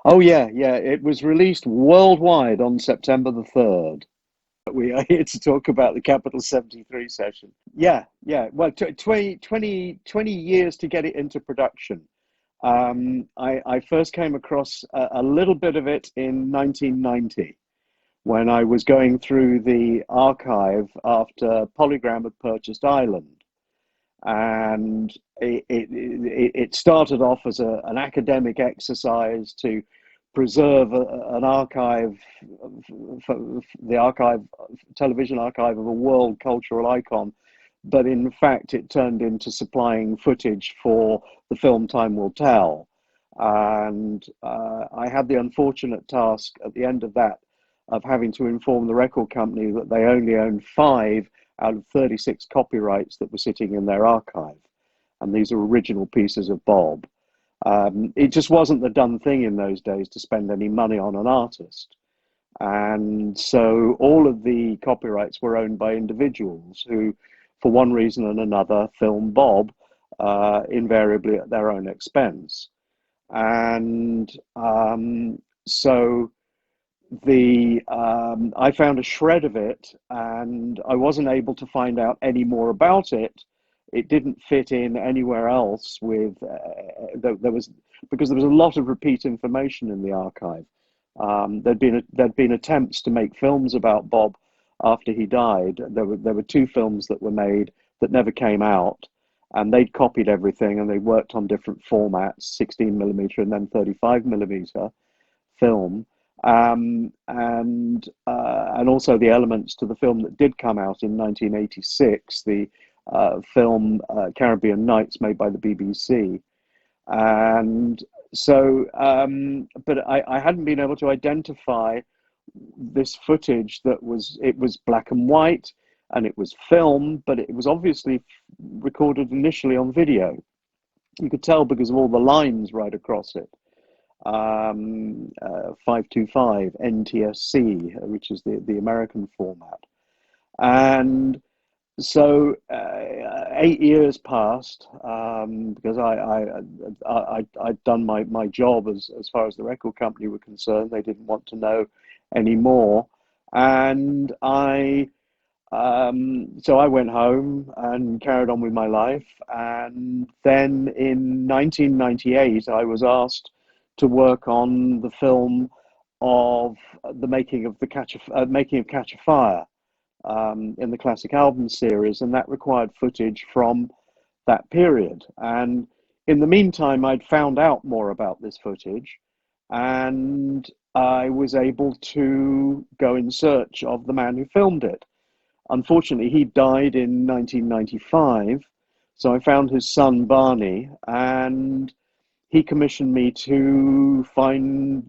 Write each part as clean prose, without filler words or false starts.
Oh yeah, yeah. It was released worldwide on September the 3rd. We are here to talk about the Capital 73 session. Yeah, yeah. Well, 20 years to get it into production. I first came across a little bit of it in 1990 when I was going through the archive after Polygram had purchased Ireland. And it started off as an academic exercise to preserve an archive, the archive, television archive of a world cultural icon. But in fact, it turned into supplying footage for the film Time Will Tell. And I had the unfortunate task at the end of that of having to inform the record company that they only owned five out of 36 copyrights that were sitting in their archive. And these are original pieces of Bob. It just wasn't the done thing in those days to spend any money on an artist. And so all of the copyrights were owned by individuals who, for one reason and another, film Bob invariably at their own expense. And so the I found a shred of it, and I wasn't able to find out any more about it. It didn't fit in anywhere else with there was because there was a lot of repeat information in the archive. There'd been attempts to make films about Bob after he died. There were two films that were made that never came out, and they'd copied everything and they worked on different formats, 16 millimeter and then 35 millimeter film, and also the elements to the film that did come out in 1986, the film Caribbean Nights, made by the BBC. And so, but I hadn't been able to identify this footage that it was black and white and it was film, but it was obviously recorded initially on video. You could tell because of all the lines right across it. 525 NTSC, which is the American format. And so 8 years passed because I'd done my job as far as the record company were concerned. They didn't want to know anymore. And so I went home and carried on with my life. And then in 1998, I was asked to work on the film of the making of Catch a Fire in the classic album series, and that required footage from that period. And in the meantime, I'd found out more about this footage, and I was able to go in search of the man who filmed it. Unfortunately, he died in 1995, so I found his son Barney, and he commissioned me to find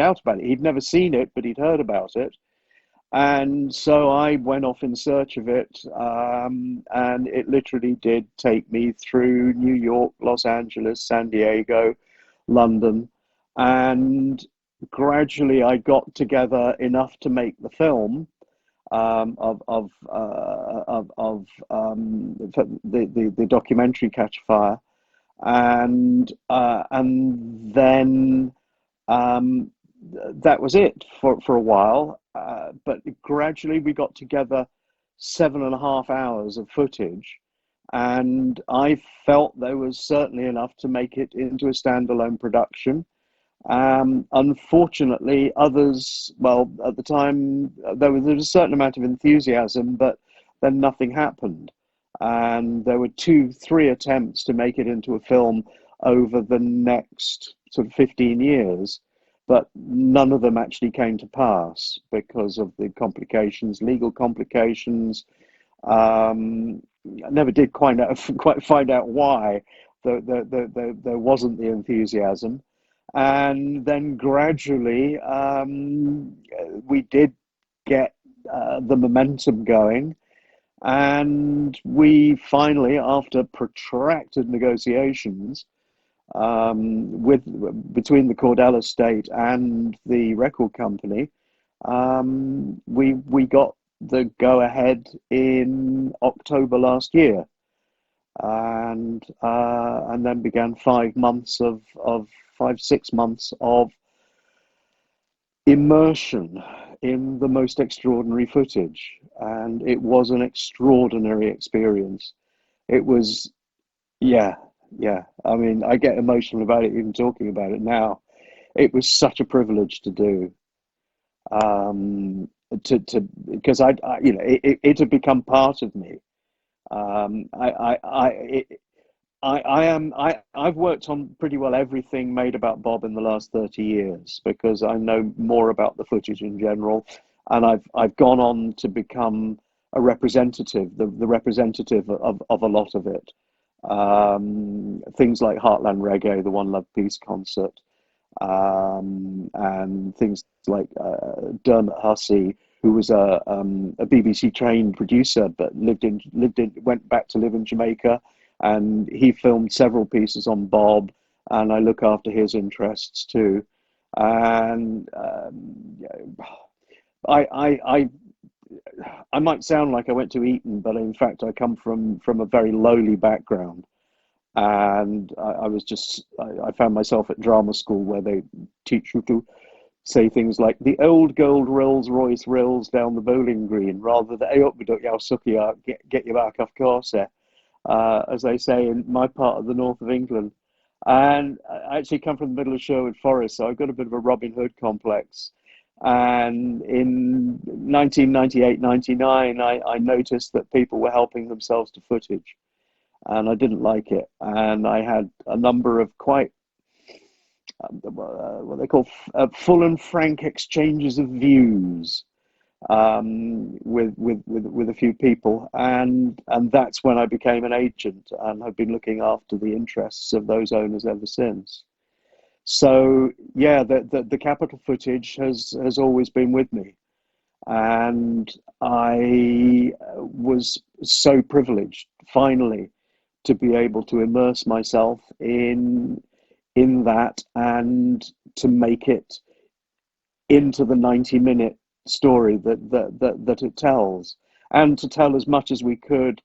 out about it. He'd never seen it, but he'd heard about it, and so I went off in search of it, and it literally did take me through New York, Los Angeles, San Diego, London, and gradually I got together enough to make the film of the documentary Catch Fire, and then that was it for a while. But gradually we got together 7.5 hours of footage, and I felt there was certainly enough to make it into a standalone production. Unfortunately, others, well, at the time, there was a certain amount of enthusiasm, but then nothing happened. And there were three attempts to make it into a film over the next sort of 15 years, but none of them actually came to pass because of the complications, legal complications. I never did quite find out why there wasn't the enthusiasm. And then gradually, we did get the momentum going. And we finally, after protracted negotiations between the Cordell estate and the record company, we got the go ahead in October last year, and then began 5 months of 5 6 months of immersion in the most extraordinary footage, and it was an extraordinary experience. It was, yeah, yeah. I mean, I get emotional about it even talking about it now. It was such a privilege to do. To because you know, it had become part of me. I've worked on pretty well everything made about Bob in the last 30 years because I know more about the footage in general, and I've gone on to become a representative, the representative of a lot of it. Things like Heartland Reggae, the One Love Peace concert, and things like Dermot Hussey, who was a BBC trained producer, but went back to live in Jamaica, and he filmed several pieces on Bob, and I look after his interests too. And I, I, I, I might sound like I went to Eton, but in fact I come from a very lowly background, and I was just I found myself at drama school where they teach you to say things like the old gold Rolls Royce rolls down the bowling green rather than hey up we don't sucky get your back off course there, as they say in my part of the north of England. And I actually come from the middle of Sherwood Forest, so I've got a bit of a Robin Hood complex. And in 1998, 99, I noticed that people were helping themselves to footage, and I didn't like it. And I had a number of quite what they call full and frank exchanges of views with a few people, and that's when I became an agent, and I've been looking after the interests of those owners ever since. So yeah, the Capitol footage has always been with me, and I was so privileged finally to be able to immerse myself in that and to make it into the 90-minute story that it tells, and to tell as much as we could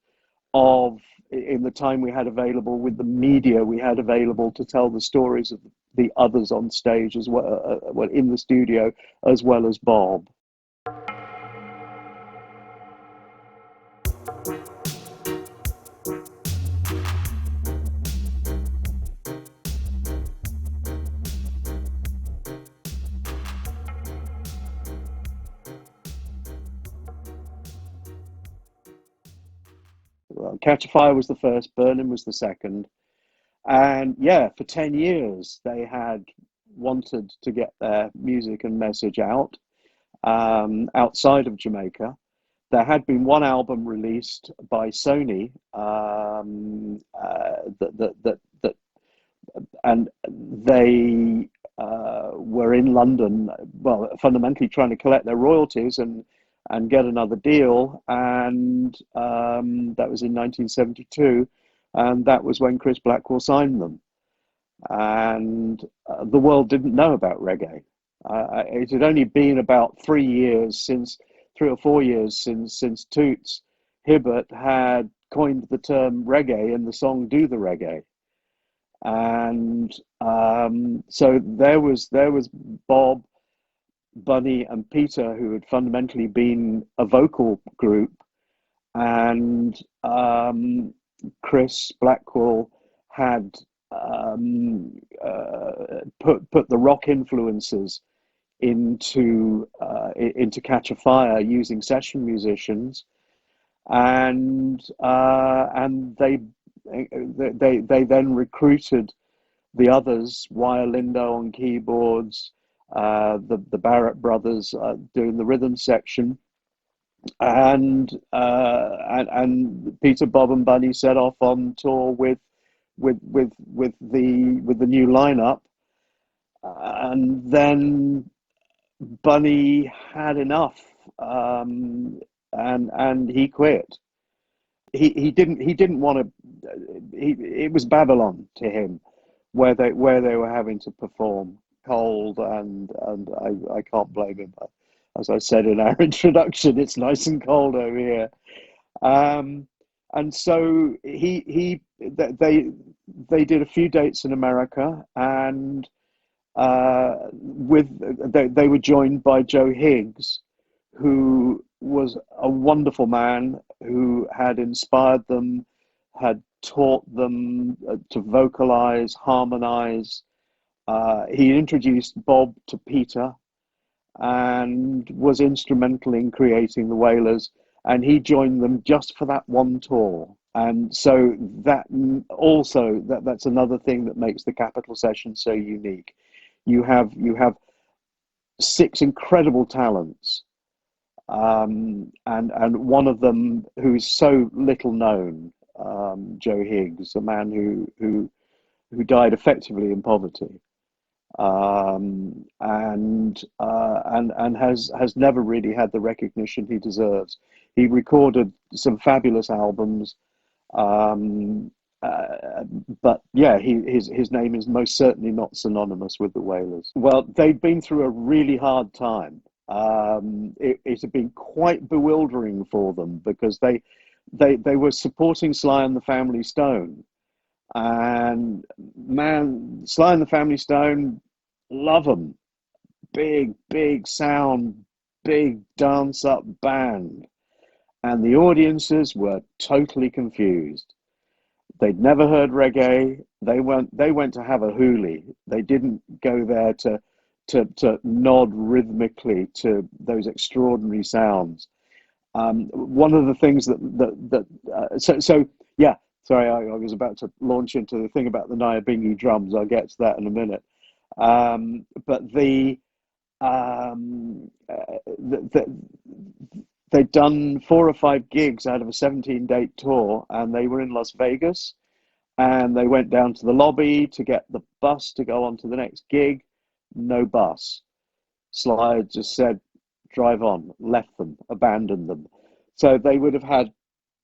of in the time we had available with the media we had available to tell the stories of the others on stage as well, well in the studio, as well as Bob. Well, Catch a Fire was the first, Burning was the second. And yeah, for 10 years, they had wanted to get their music and message out outside of Jamaica. There had been one album released by Sony that and they were in London, well, fundamentally trying to collect their royalties and get another deal, and that was in 1972, and that was when Chris Blackwell signed them, and the world didn't know about reggae. It had only been about 3 years since, 3 or 4 years since Toots Hibbert had coined the term reggae in the song "Do the Reggae." And so there was Bob, Bunny, and Peter, who had fundamentally been a vocal group, and Chris Blackwell had put the rock influences into Catch a Fire using session musicians, and they then recruited the others, Wire Lindo on keyboards, the Barrett brothers doing the rhythm section, and Peter, Bob, and Bunny set off on tour with the new lineup, and then Bunny had enough, and he quit. He didn't want to. It was Babylon to him, where they were having to perform cold, and I can't blame him. As I said in our introduction, it's nice and cold over here. Um, and so they did a few dates in America, and They were joined by Joe Higgs, who was a wonderful man who had inspired them, had taught them to vocalize, harmonize. He introduced Bob to Peter and was instrumental in creating the Wailers. And he joined them just for that one tour. And so that also that's another thing that makes the Capitol session so unique. You have six incredible talents, and one of them who's so little known, Joe Higgs, a man who died effectively in poverty, and has never really had the recognition he deserves. He recorded some fabulous albums, um, but yeah, his name is most certainly not synonymous with the Wailers. Well, they'd been through a really hard time. It had been quite bewildering for them because they were supporting Sly and the Family Stone, and man, Sly and the Family Stone, love them, big sound, big dance up band, and the audiences were totally confused. They'd never heard reggae. They went to have a hoolie. They didn't go there to nod rhythmically to those extraordinary sounds. One of the things so yeah. Sorry, I was about to launch into the thing about the Nyabingi drums. I'll get to that in a minute. But they'd done 4 or 5 gigs out of a 17-date tour, and they were in Las Vegas, and they went down to the lobby to get the bus to go on to the next gig. No bus. Sly just said, drive on, left them, abandoned them. So they would have had,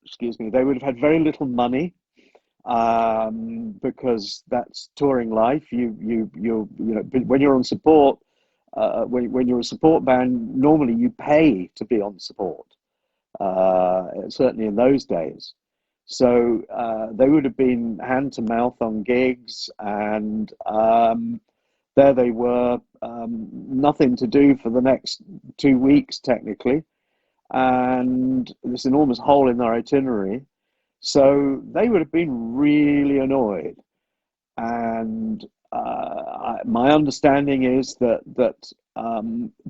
excuse me, they would have had very little money, because that's touring life. When you're on support, when you're a support band, normally you pay to be on support, certainly in those days. So they would have been hand to mouth on gigs, and there they were, nothing to do for the next 2 weeks, technically, and this enormous hole in their itinerary. So they would have been really annoyed. And my understanding is that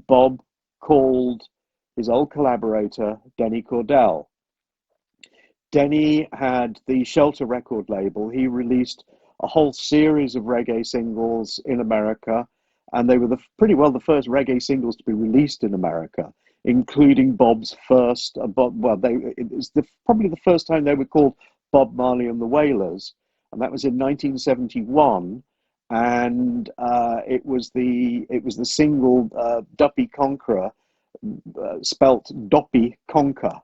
Bob called his old collaborator, Denny Cordell. Denny had the Shelter record label. He released a whole series of reggae singles in America, and they were pretty well the first reggae singles to be released in America, including Bob's first. Probably the first time they were called Bob Marley and the Wailers, and that was in 1971. And it was the single Duppy Conqueror, spelt Doppy Conquer,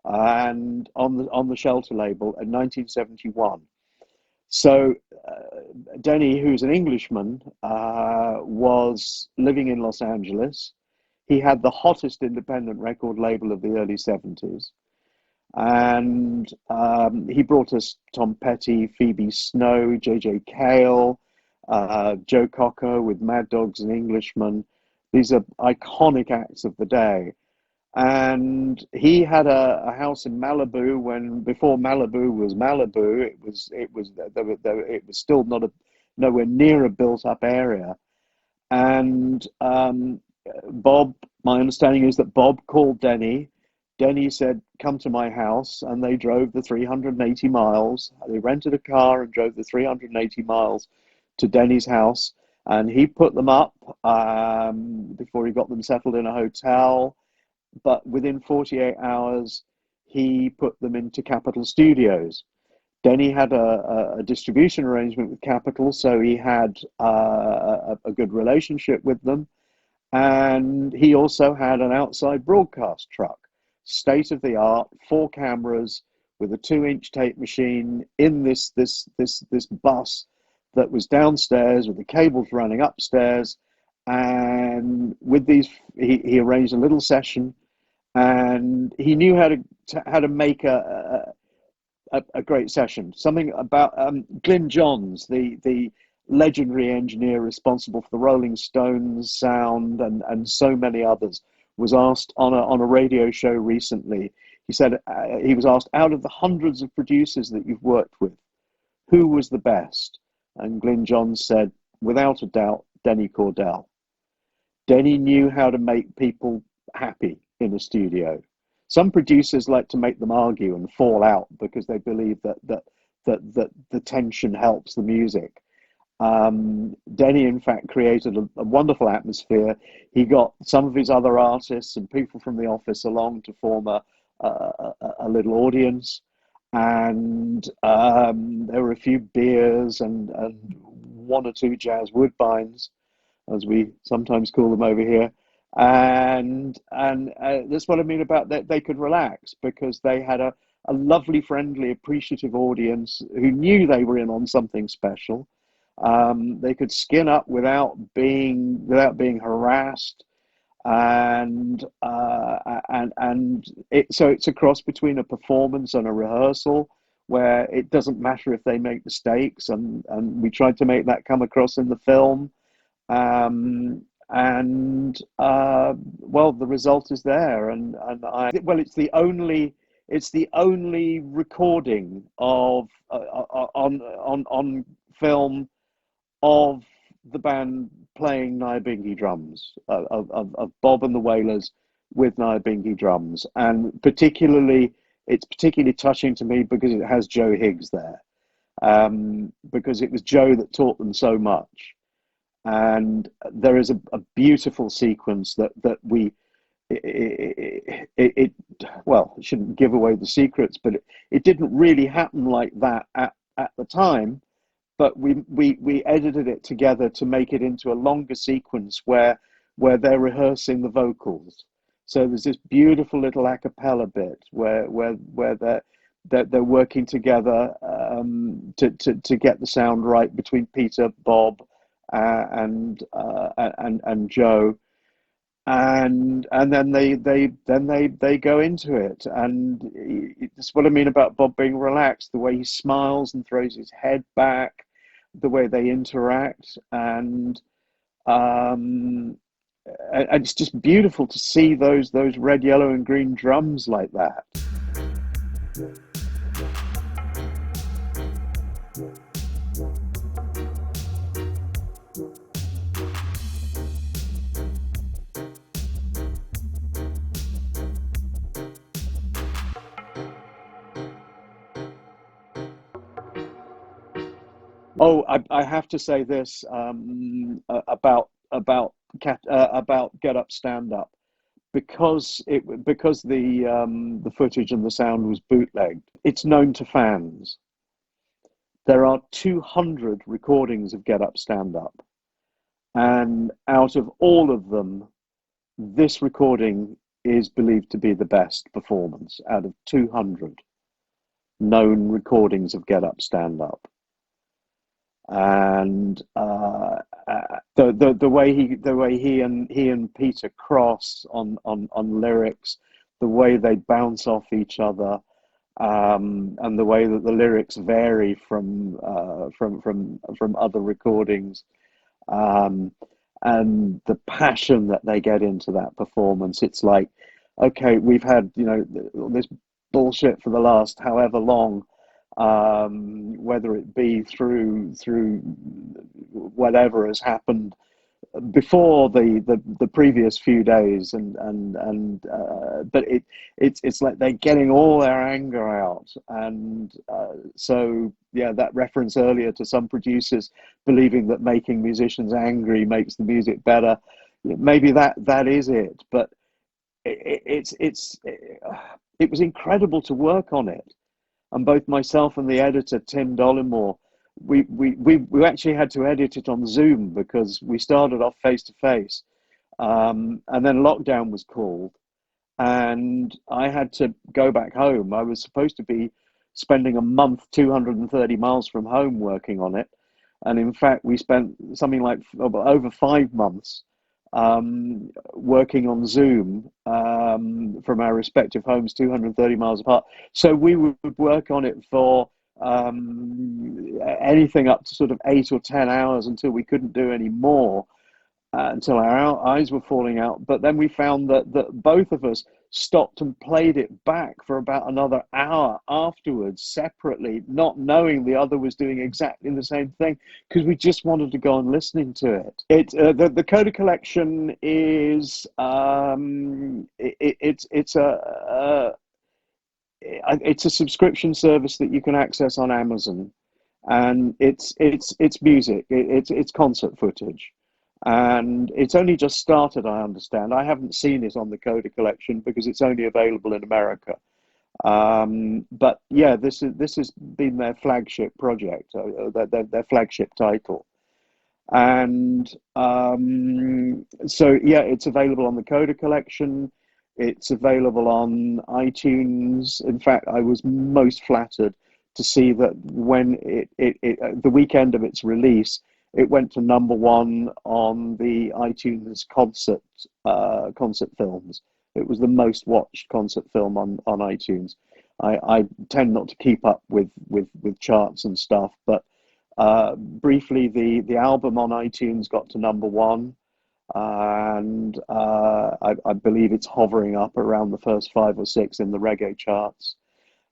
and on the Shelter label in 1971. So Denny, who's an Englishman, was living in Los Angeles. He had the hottest independent record label of the early 70s. And he brought us Tom Petty, Phoebe Snow, J.J. Cale, Joe Cocker with Mad Dogs and Englishmen. These are iconic acts of the day. And he had a house in Malibu before Malibu was Malibu. It was still nowhere near a built up area. And Bob, my understanding is that Bob called Denny. Denny said, "Come to my house," and they drove the 380 miles. They rented a car and drove the 380 miles to Denny's house, and he put them up before he got them settled in a hotel. But within 48 hours, he put them into Capitol Studios. Denny had a distribution arrangement with Capitol, so he had a good relationship with them. And he also had an outside broadcast truck, state of the art, 4 cameras with a 2-inch tape machine in this bus that was downstairs with the cables running upstairs. And with these, he arranged a little session, and he knew how to make a great session. Something about Glyn Johns, the legendary engineer responsible for the Rolling Stones sound and so many others, was asked on a radio show recently. He said he was asked, out of the hundreds of producers that you've worked with, who was the best? And Glyn Johns said, without a doubt, Denny Cordell. Denny knew how to make people happy in a studio. Some producers like to make them argue and fall out because they believe that the tension helps the music. Denny, in fact, created a wonderful atmosphere. He got some of his other artists and people from the office along to form a little audience, and there were a few beers and one or two jazz woodbines, as we sometimes call them over here. And that's what I mean about that. They could relax because they had a lovely, friendly, appreciative audience who knew they were in on something special. They could skin up without being harassed, so it's a cross between a performance and a rehearsal, where it doesn't matter if they make mistakes, and we tried to make that come across in the film. Well, the result is there, it's the only recording of on film of the band playing Nyabinghi drums, of Bob and the Wailers with Nyabinghi drums, and it's particularly touching to me because it has Joe Higgs there, because it was Joe that taught them so much. And there is a beautiful sequence that we it well, it shouldn't give away the secrets, but it didn't really happen like that at the time, but we edited it together to make it into a longer sequence where they're rehearsing the vocals. So there's this beautiful little a cappella bit where they're working together, to get the sound right between Peter, Bob, and Joe, and then they go into it, and it's what I mean about Bob being relaxed, the way he smiles and throws his head back, the way they interact, and it's just beautiful to see those red, yellow, and green drums like that. Oh, I have to say this, about Get Up, Stand Up, because the footage and the sound was bootlegged. It's known to fans. There are 200 recordings of Get Up, Stand Up, and out of all of them, this recording is believed to be the best performance out of 200 known recordings of Get Up, Stand Up. And the way he and Peter cross on lyrics, the way they bounce off each other, and the way that the lyrics vary from other recordings, and the passion that they get into that performance. It's like, okay, we've had this bullshit for the last however long. Whether it be through whatever has happened before the previous few days, but it's like they're getting all their anger out, and so yeah, that reference earlier to some producers believing that making musicians angry makes the music better, maybe that is it, but it was incredible to work on it. And both myself and the editor, Tim Dollimore, we actually had to edit it on Zoom because we started off face to face, and then lockdown was called, and I had to go back home. I was supposed to be spending a month 230 miles from home working on it, and in fact we spent something like over 5 months working on Zoom, from our respective homes 230 miles apart. So we would work on it for anything up to sort of 8 or 10 hours until we couldn't do any more, until our eyes were falling out. But then we found that both of us stopped and played it back for about another hour afterwards, separately, not knowing the other was doing exactly the same thing, because we just wanted to go on listening to it. The Coda Collection is it's a subscription service that you can access on Amazon, and it's music. It's concert footage, and it's only just started. I understand. I haven't seen it on the Coda Collection because it's only available in America. But yeah, this has been their flagship project, their flagship title. And so, yeah, it's available on the Coda Collection. It's available on iTunes. In fact, I was most flattered to see that when the weekend of its release, it went to number one on the iTunes concert films. It was the most watched concert film on iTunes. I tend not to keep up with charts and stuff, but briefly, the album on iTunes got to number one, and I believe it's hovering up around the first five or six in the reggae charts.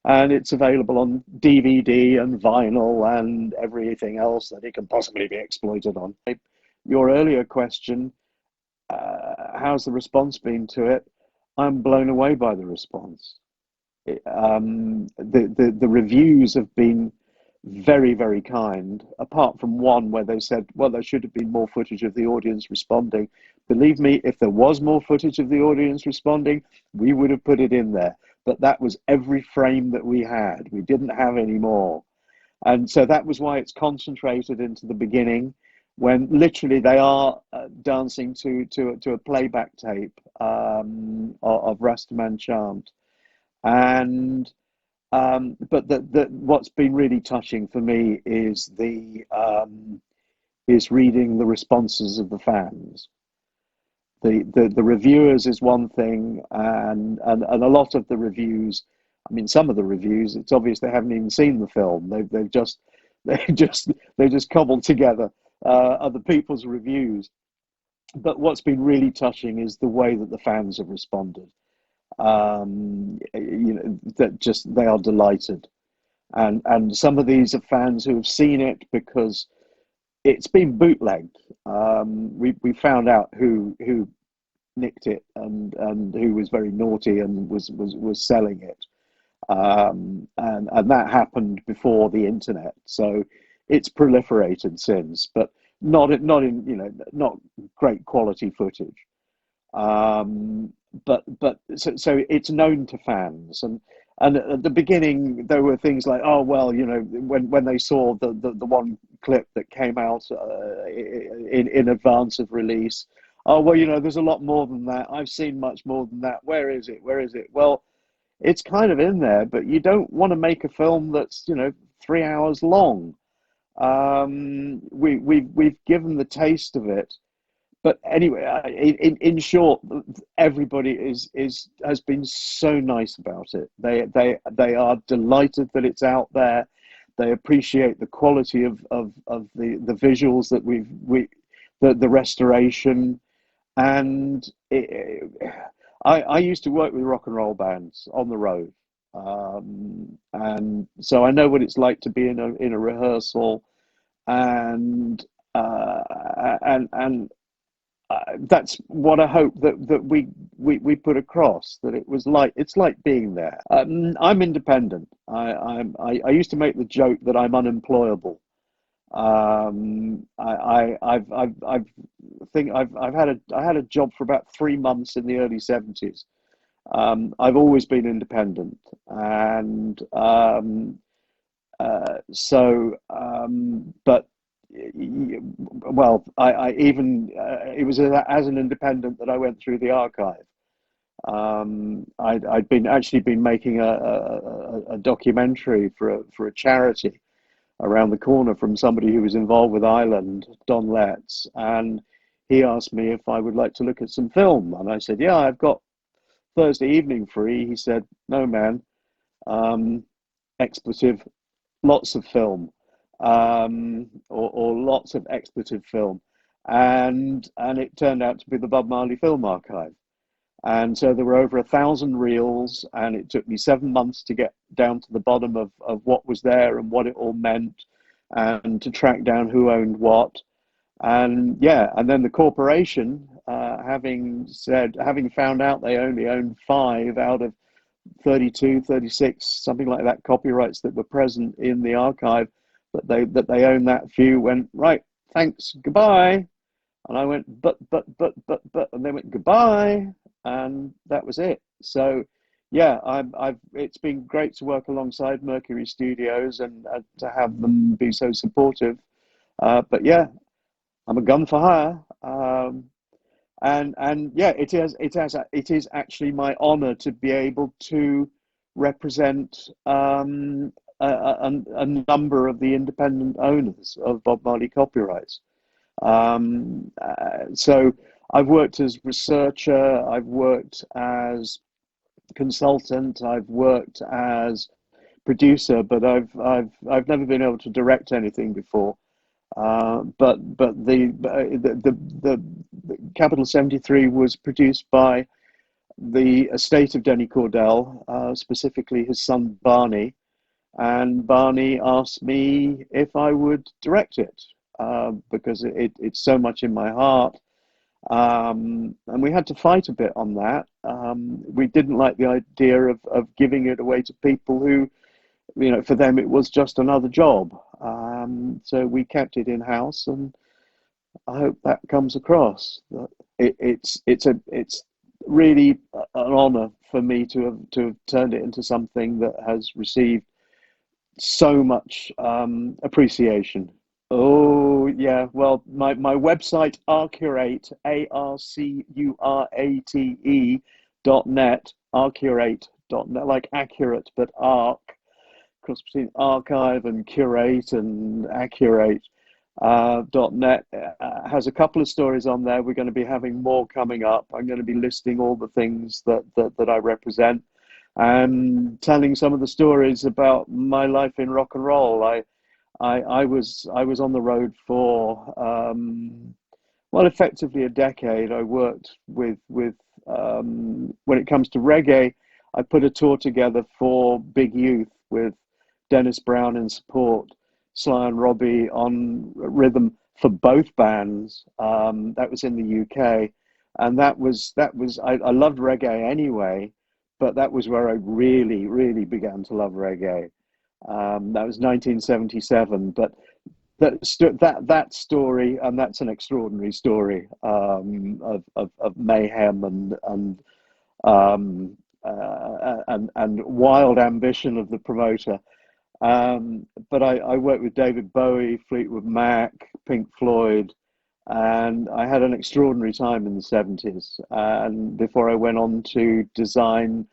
And it's available on DVD and vinyl and everything else that it can possibly be exploited on. Your earlier question, how's the response been to it? I'm blown away by the response. The reviews have been very, very kind, apart from one where they said, well, there should have been more footage of the audience responding. Believe me, if there was more footage of the audience responding, we would have put it in there. But that was every frame that we had. We didn't have any more. And so that was why it's concentrated into the beginning, when literally they are dancing to a playback tape of Rastaman chant. And but what's been really touching for me is is reading the responses of the fans. The reviewers is one thing, and a lot of the reviews. I mean, some of the reviews, it's obvious they haven't even seen the film. They've just they just cobbled together other people's reviews. But what's been really touching is the way that the fans have responded. That just they are delighted, and some of these are fans who have seen it because it's been bootlegged. We found out who nicked it and who was very naughty and was selling it, and that happened before the internet, so it's proliferated since, but not in not great quality footage. But so it's known to fans, and at the beginning there were things like, oh well, when they saw the one clip that came out in advance of release, oh well, there's a lot more than that. I've seen much more than that. Where is it? Where is it? Well, it's kind of in there, but you don't want to make a film that's 3 hours long. We've given the taste of it. But anyway, in short, everybody has been so nice about it. They are delighted that it's out there. They appreciate the quality of the visuals that the restoration, and I used to work with rock and roll bands on the road, and so I know what it's like to be in a rehearsal, and and that's what I hope that we put across, that it's like being there. I'm independent. I used to make the joke that I'm unemployable. I've think I had a job for about 3 months in the early '70s. I've always been independent, and but well, I even it was as an independent that I went through the archive. I'd been making a documentary for a charity around the corner from somebody who was involved with Ireland, Don Letts, and he asked me if I would like to look at some film, and I said, yeah, I've got Thursday evening free. He said, no, man, expletive. lots of film, or lots of expletive film, and it turned out to be the Bob Marley Film Archive. And so there were over 1,000 reels, and it took me 7 months to get down to the bottom of what was there and what it all meant, and to track down who owned what. And yeah, and then the corporation, having found out they only owned five out of 32, 36, something like that, copyrights that were present in the archive, that they own that few, went, right, thanks, goodbye. And I went, but, and they went, goodbye. And that was it. So, yeah, it's been great to work alongside Mercury Studios, and to have them be so supportive. But yeah, I'm a gun for hire. And yeah, it is actually my honor to be able to represent, a number of the independent owners of Bob Marley copyrights. So I've worked as researcher, I've worked as consultant, I've worked as producer, but I've never been able to direct anything before. But the Capital 73 was produced by the estate of Denny Cordell, specifically his son Barney, and Barney asked me if I would direct it, because it's so much in my heart. And we had to fight a bit on that. We didn't like the idea of giving it away to people who, for them it was just another job. So we kept it in house, and I hope that comes across. It's really an honour for me to have turned it into something that has received so much appreciation. Oh yeah, well, my website, Arcurate, ARCURATE .net, like accurate, but arc, cross between archive and curate and accurate. .net has a couple of stories on there. We're going to be having more coming up. I'm going to be listing all the things that I represent, and telling some of the stories about my life in rock and roll. I was on the road for, well, effectively a decade. I worked with when it comes to reggae, I put a tour together for Big Youth with Dennis Brown in support, Sly and Robbie on rhythm for both bands. That was in the UK, and I loved reggae anyway, but that was where I really, really began to love reggae. That was 1977, but that story, and that's an extraordinary story, of mayhem um, and wild ambition of the promoter. But I worked with David Bowie, Fleetwood Mac, Pink Floyd, and I had an extraordinary time in the 70s. And before I went on to design,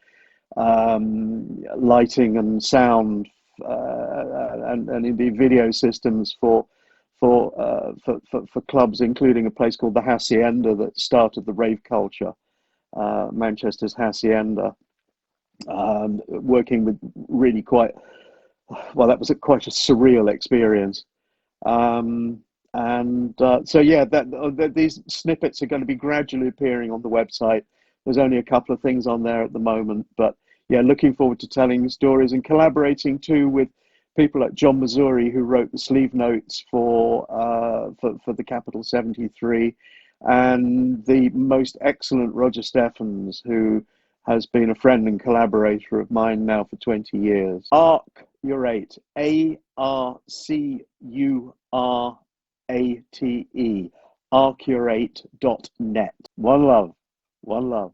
lighting and sound, and indeed video systems for clubs, including a place called the Hacienda that started the rave culture, Manchester's Hacienda. Working with really quite well, that was quite a surreal experience. Um, and so yeah, these snippets are going to be gradually appearing on the website. There's only a couple of things on there at the moment, but yeah, looking forward to telling stories and collaborating too with people like John Missouri, who wrote the sleeve notes for the Capital 73, and the most excellent Roger Steffens, who has been a friend and collaborator of mine now for 20 years. Arcurate, ARCURATE, arcurate.net. One love, one love.